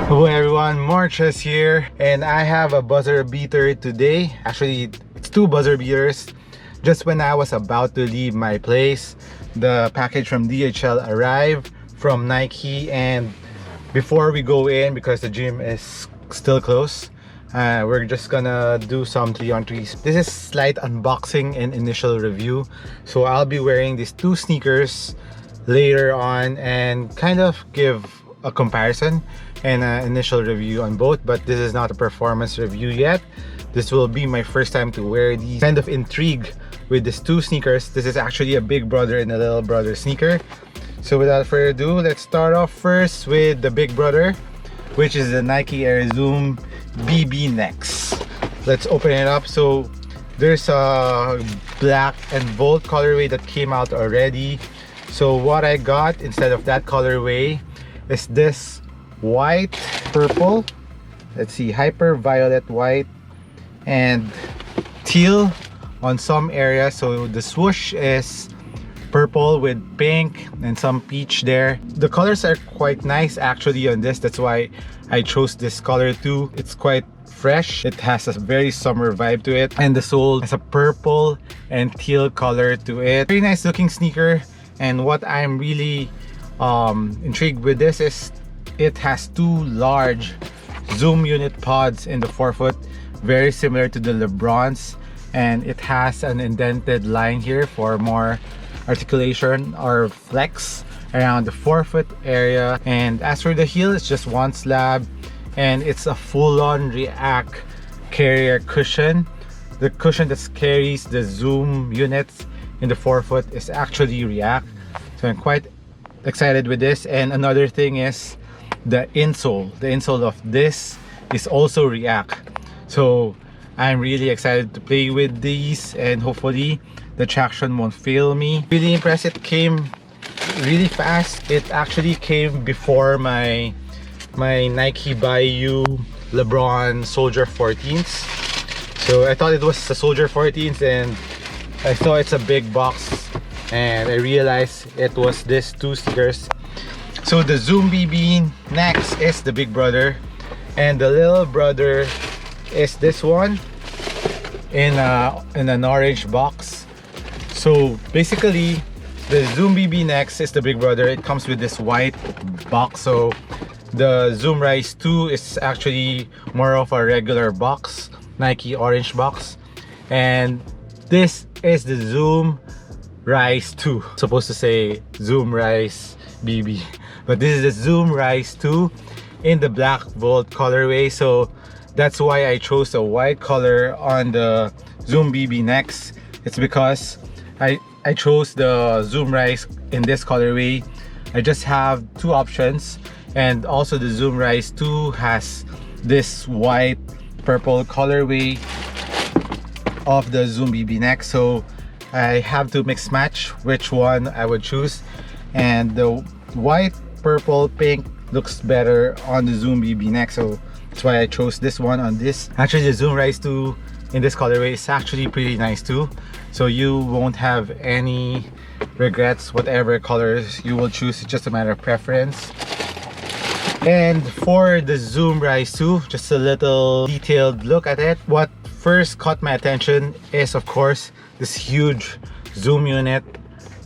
Hello everyone, Marches here, and I have a buzzer beater today. Actually, it's two buzzer beaters. Just when I was about to leave my place, the package from DHL arrived from Nike, and before we go in, because the gym is still closed, we're just gonna do some 3-on-3s. This is slight unboxing and initial review. So I'll be wearing these two sneakers later on and kind of give a comparison and an initial review on both, but this is not a performance review yet. This will be my first time to wear these. Kind of intrigued with these two sneakers. This is actually a big brother and a little brother sneaker. So without further ado, let's start off first with the big brother, which is the Nike Air Zoom BB Next. Let's open it up. So there's a black and gold colorway that came out already. So what I got instead of that colorway is this white purple, let's see, hyper violet white and teal on some areas. So the swoosh is purple with pink and some peach there. The colors are quite nice actually on this, that's why I chose this color too. It's quite fresh, it has a very summer vibe to it, and the sole has a purple and teal color to it. Very nice looking sneaker. And what I'm really intrigued with this is it has two large zoom unit pods in the forefoot, very similar to the LeBrons, and it has an indented line here for more articulation or flex around the forefoot area. And as for the heel, it's just one slab and it's a full-on React carrier cushion. The cushion that carries the zoom units in the forefoot is actually React, so I'm quite excited with this. And another thing is the insole of this is also React, so I'm really excited to play with these and hopefully the traction won't fail me. Really impressed, it came really fast. It actually came before my Nike Bayou LeBron Soldier 14s. So I thought it was the Soldier 14s and I saw it's a big box and I realized it was these two sneakers. So the Zoom BB Next is the big brother and the little brother is this one in an orange box. So basically the Zoom BB Next is the big brother. It comes with this white box. So the Zoom Rize 2 is actually more of a regular box, Nike orange box, and this is the Zoom Rize 2. Supposed to say Zoom Rize BB, but this is the Zoom Rize 2 in the black gold colorway. So that's why I chose a white color on the Zoom BB Next. It's because I chose the Zoom Rize in this colorway. I just have two options, and also the Zoom Rize 2 has this white purple colorway of the Zoom BB Next, so I have to mix match which one I would choose. And the white purple pink looks better on the Zoom BB Next, so that's why I chose this one on this. Actually the Zoom Rize 2 in this colorway is actually pretty nice too, so you won't have any regrets. Whatever colors you will choose, it's just a matter of preference. And for the Zoom Rize 2, just a little detailed look at it. What first caught my attention is of course this huge zoom unit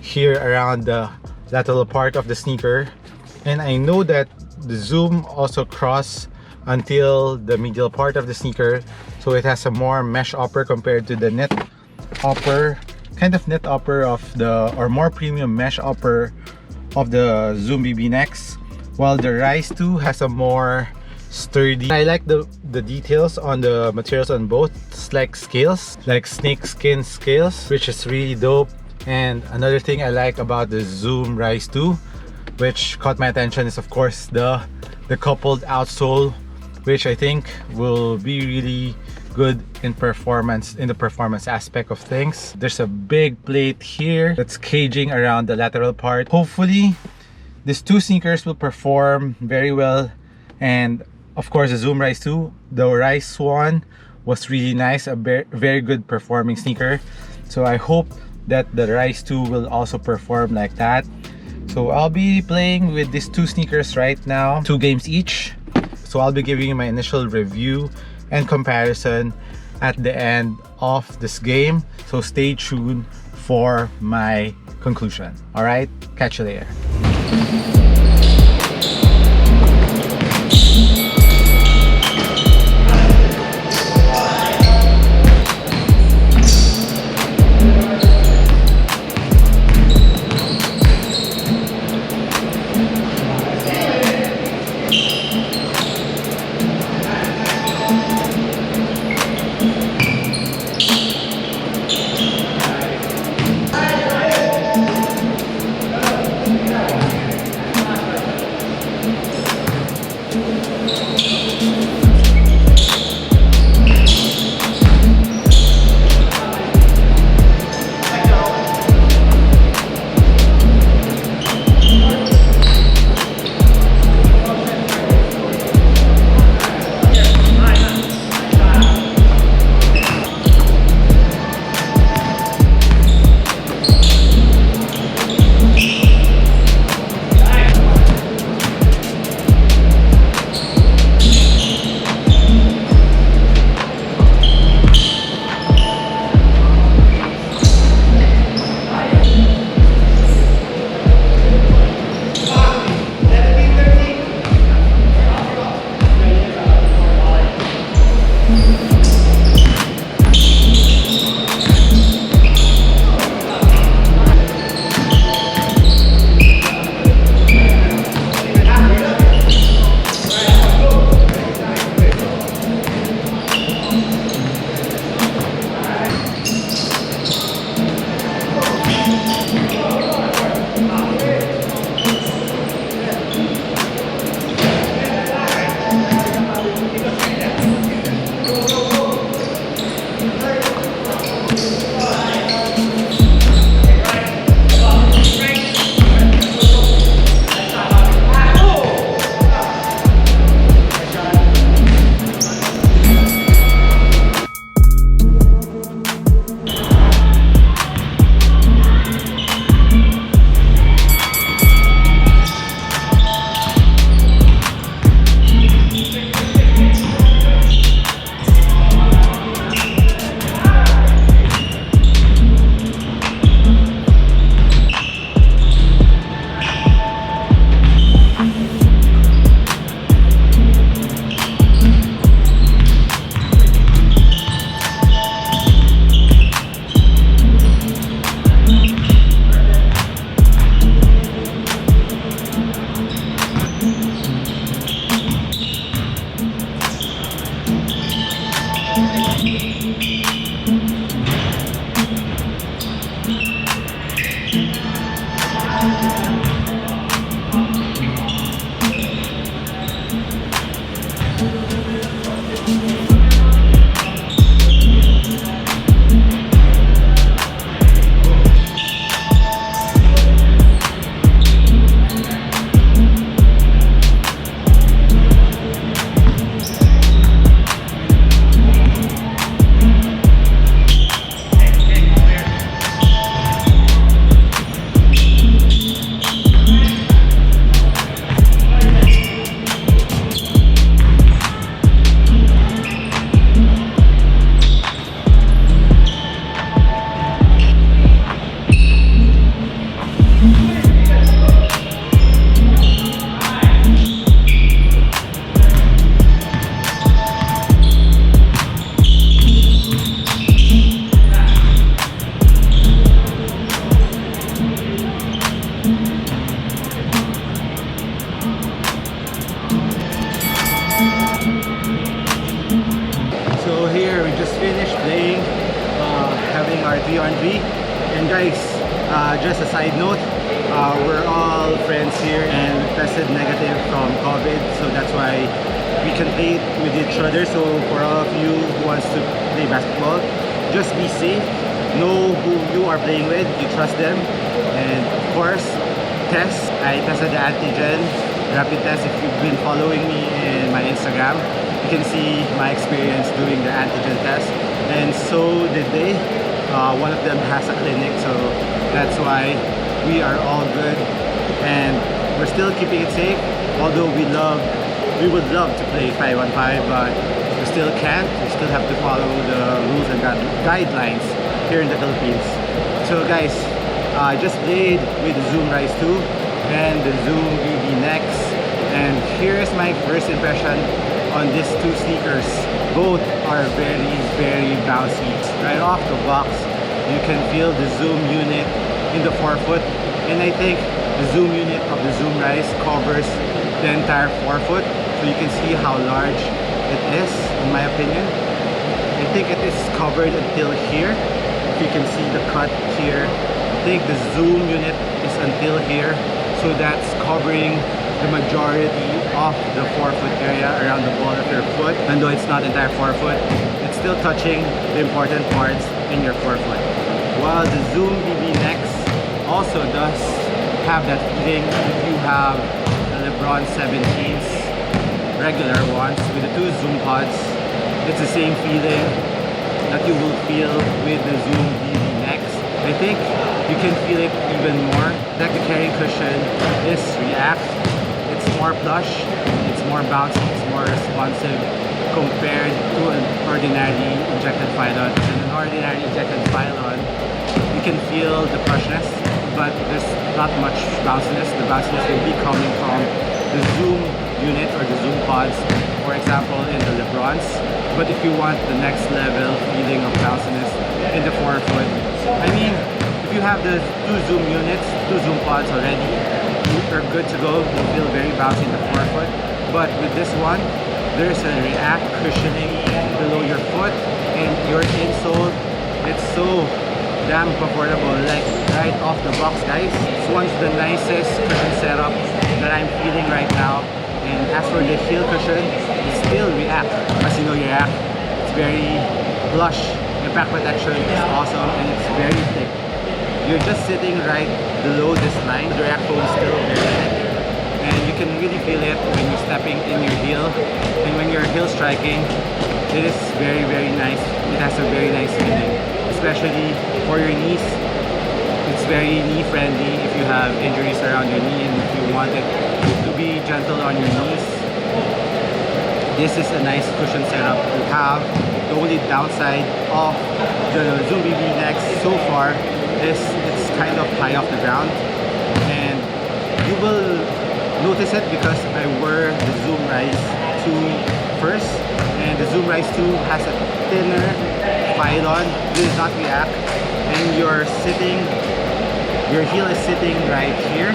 here around the lateral part of the sneaker, and I know that the zoom also cross until the medial part of the sneaker, so it has a more mesh upper compared to the net upper, kind of net upper of the, or more premium mesh upper of the Zoom BB Next, while the Rize 2 has a more sturdy. I like the details on the materials on both. It's like scales, like snake skin scales, which is really dope. And another thing I like about the Zoom Rize 2, which caught my attention, is of course the coupled outsole, which I think will be really good in performance, in the performance aspect of things. There's a big plate here that's caging around the lateral part. Hopefully these two sneakers will perform very well. And of course the Zoom Rize 2, the Rize 1 was really nice, a very good performing sneaker, so I hope that the Rize 2 will also perform like that. So I'll be playing with these two sneakers right now, 2 games each. So I'll be giving you my initial review and comparison at the end of this game. So stay tuned for my conclusion. All right, catch you later. R&B. And guys, just a side note, we're all friends here and tested negative from COVID, so that's why we can play with each other. So for all of you who wants to play basketball, just be safe, know who you are playing with, you trust them, and of course, test. I tested the antigen rapid test. If you've been following me in my Instagram, you can see my experience doing the antigen test, and so did they. One of them has a clinic, so that's why we are all good, and we're still keeping it safe, although we love We would love to play 5-on-5, but we still can't. We still have to follow the rules and guidelines here in the Philippines. So guys, I just played with the Zoom Rize 2 and the Zoom BB Next, and here's my first impression on these two sneakers. Both are very bouncy. Right off the box, you can feel the Zoom unit in the forefoot, and I think the Zoom unit of the Zoom Rize covers the entire forefoot, so you can see how large it is. In my opinion, I think it is covered until here. If you can see the cut here, I think the Zoom unit is until here, so that's covering the majority of the forefoot area around the ball of your foot. And though it's not entire forefoot, it's still touching the important parts in your forefoot. While the Zoom BB Next also does have that feeling. If you have the LeBron 17s, regular ones with the two Zoom pods, it's the same feeling that you will feel with the Zoom BB Next. I think you can feel it even more. Like the carrying cushion is React. It's more plush, it's more bouncy, it's more responsive compared to an ordinary injected pylon. In an ordinary injected pylon, you can feel the plushness, but there's not much bounciness. The bounciness will be coming from the Zoom unit or the Zoom pods, for example in the LeBrons. But if you want the next level feeling of bounciness in the forefoot, I mean, if you have the two Zoom units, two Zoom pods already, you are good to go. You feel very bouncy in the forefoot. But with this one, there's a React cushioning below your foot, and your insole, it's so damn comfortable, like right off the box, guys. It's one of the nicest cushion setup that I'm feeling right now. And as for the heel cushion, it's still React. As you know, React, it's very plush. Impact protection is awesome, and it's very thick. You're just sitting right below this line. The React foam is still very thick, and you can really feel it when you're stepping in your heel, and when you're heel striking, it is very nice. It has a very nice feeling, especially for your knees. It's very knee friendly if you have injuries around your knee and if you want it to be gentle on your knees. This is a nice cushion setup to have. The only downside of the Zoom BB Next so far is it's kind of high off the ground, and you will notice it because I wear the Zoom Rize 2 first, and the Zoom Rize 2 has a thinner pylon. This is not React, and your heel is sitting right here,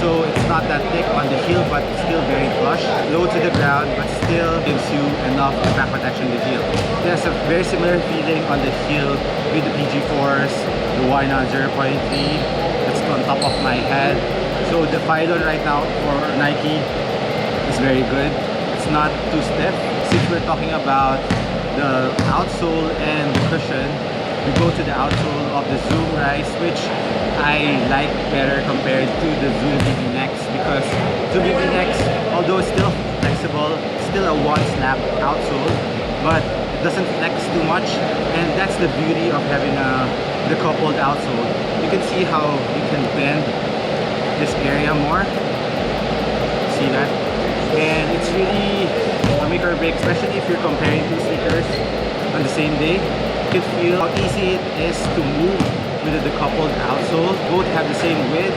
so it's not that thick on the heel, but still very flush, low to the ground, but still gives you enough impact protection in the heel. There's a very similar feeling on the heel with the PG4s, the Y-Not 0.3 that's on top of my head. So the pylon right now for Nike is very good. It's not too stiff. Since we're talking about the outsole and the cushion, we go to the outsole of the Zoom Rize, which I like better compared to the Zoom BB Next, because Zoom BB Next, although it's still flexible, it's still a one snap outsole, but it doesn't flex too much, and that's the beauty of having the coupled outsole. You can see how you can bend this area more. See that? And it's really a make or break, especially if you're comparing two sneakers on the same day. You can feel how easy it is to move with the coupled outsole. Both have the same width,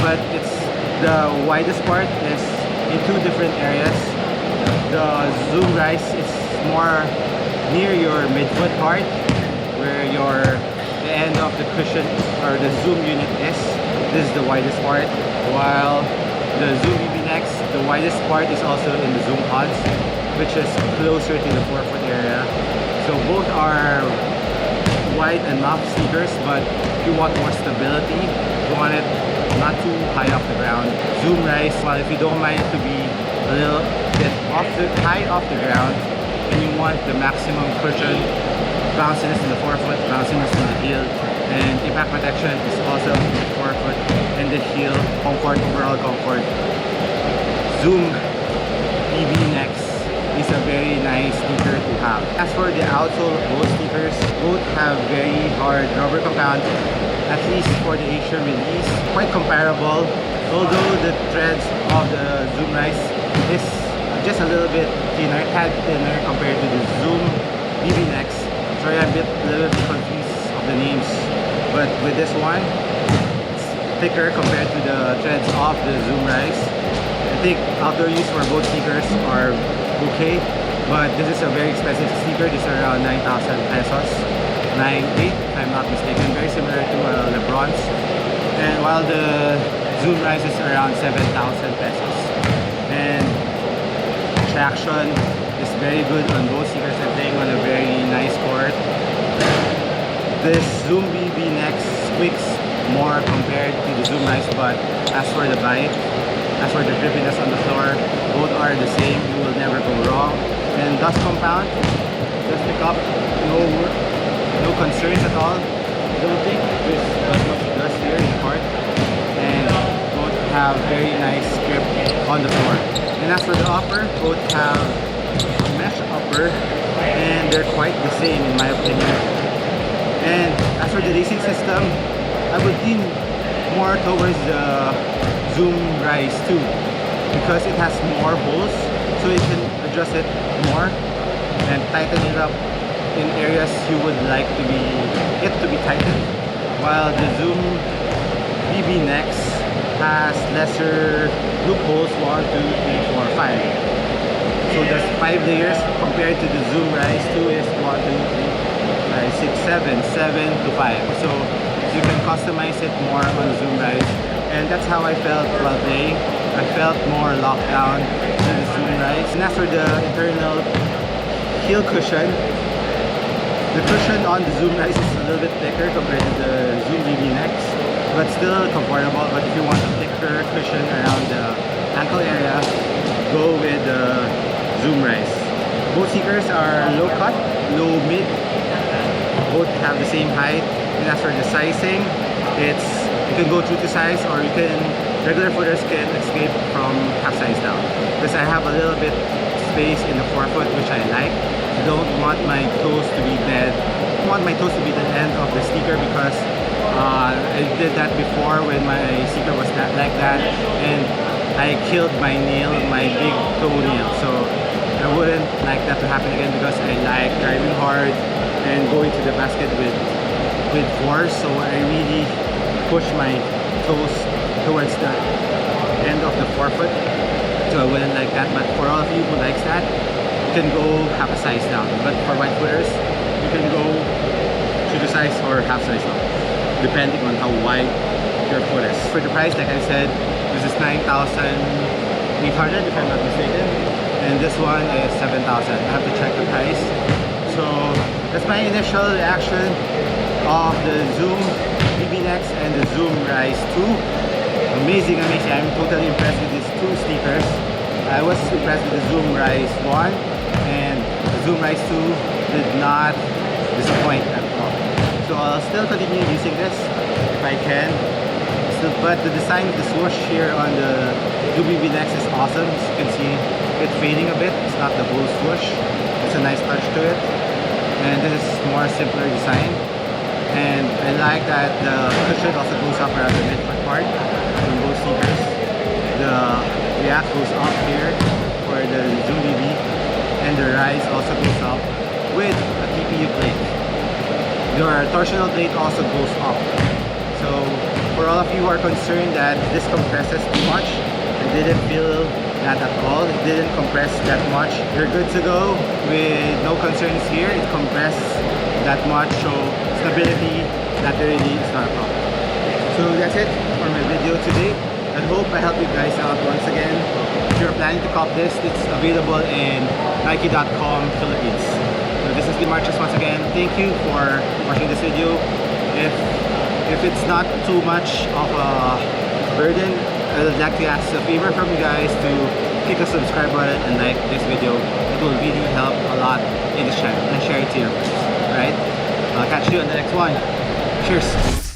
but it's the widest part is in two different areas. The Zoom Rize is more near your midfoot part, where the end of the cushion or the Zoom unit is. This is the widest part, while the Zoom BB Next, the widest part is also in the Zoom pods, which is closer to the forefoot area. So both are wide enough sneakers, but if you want more stability, you want it not too high off the ground, Zoom Rize, while if you don't mind it to be a little bit high off the ground, and you want the maximum cushion, bounciness in the forefoot, bounciness in the heel, and impact protection is also in the forefoot and the heel, comfort, overall comfort. Zoom BB Next is a very nice sneaker to have. As for the outsole of both sneakers, both have very hard rubber compound, at least for the Asia release. Quite comparable, although the treads of the Zoom Rize is just a little bit thinner, had thinner compared to the Zoom BB Next. Sorry, I'm a little bit confused of the names, but with this one, it's thicker compared to the treads of the Zoom Rize. I think outdoor use for both sneakers are okay, but this is a very expensive sneaker. This is around 9,000 pesos, 9,800 if I'm not mistaken, very similar to LeBron's. And while the Zoom Rize is around 7,000 pesos. And traction is very good on both sneakers. I'm playing on a very nice court. This Zoom BB Next squeaks more compared to the Zoom Rize, but as for the bite, as for the grippiness on the floor, both are the same. You will never go wrong. And dust compound, just pick up, no concerns at all. I don't think there's as much dust here in the court, and both have very nice grip on the floor. And as for the upper, both have mesh upper, and they're quite the same in my opinion. And as for the lacing system, I would lean more towards the Zoom Rize 2 because it has more holes, so you can adjust it more and tighten it up in areas you would like to be tightened, while the Zoom BB Next has lesser loopholes, 1, 2, 3, 4, 5. So there's 5 layers compared to the Zoom Rize 2 is 1, 2, 3, 5, 6, 7, 7 to 5. So you can customize it more on the Zoom Rize, and that's how I felt while playing. I felt more locked down in the Zoom Rize. And as for the internal heel cushion, the cushion on the Zoom Rize is a little bit thicker compared to the Zoom BB Next, but still comfortable. But if you want a thicker cushion around the ankle area, go with the Zoom Rize. Both sneakers are low cut, low mid. Both have the same height. And as for the sizing, you can go true to size, or you can, regular footers can escape from half size down. Because I have a little bit space in the forefoot, which I like. I don't want my toes to be dead. I want my toes to be the end of the sneaker, because I did that before when my sneaker was like that, and I killed my nail, my big toenail. So I wouldn't like that to happen again, because I like driving hard and going to the basket with force. So I really push my toes towards the end of the forefoot. So I wouldn't like that. But for all of you who likes that, you can go half a size down. But for wide footers, you can go true to size or half size down, depending on how wide your foot is. For the price, like I said, this is 9,800 if I'm not mistaken, and this one is 7,000. I have to check the price. So that's my initial reaction of the Zoom BB Next and the Zoom Rize 2. Amazing. I'm totally impressed with these two sneakers. I was impressed with the Zoom Rize 1, and the Zoom Rize 2 did not disappoint at all. So I'll still continue using this if I can. But the design of the swoosh here on the Zoom BB Next is awesome. As you can see, it's fading a bit. It's not the whole swoosh. It's a nice touch to it. And this is more simpler design. And I like that the cushion also goes up around the midfoot part on both sneakers. The React goes up here for the Zoom BB, and the Rize also goes up with a TPU plate. Your torsional plate also goes up. So for all of you who are concerned that this compresses too much, I didn't feel that at all. It didn't compress that much. You're good to go with no concerns here. It compressed that much, so stability, laterally, is not a problem. So that's it for my video today. I hope I helped you guys out once again. If you're planning to cop this, it's available in Nike.com Philippines. So this is the Marches once again. Thank you for watching this video. If it's not too much of a burden, I would like to ask a favor from you guys to click the subscribe button and like this video. It will really help a lot in this channel, and share it to your friends. Alright? I'll catch you on the next one. Cheers!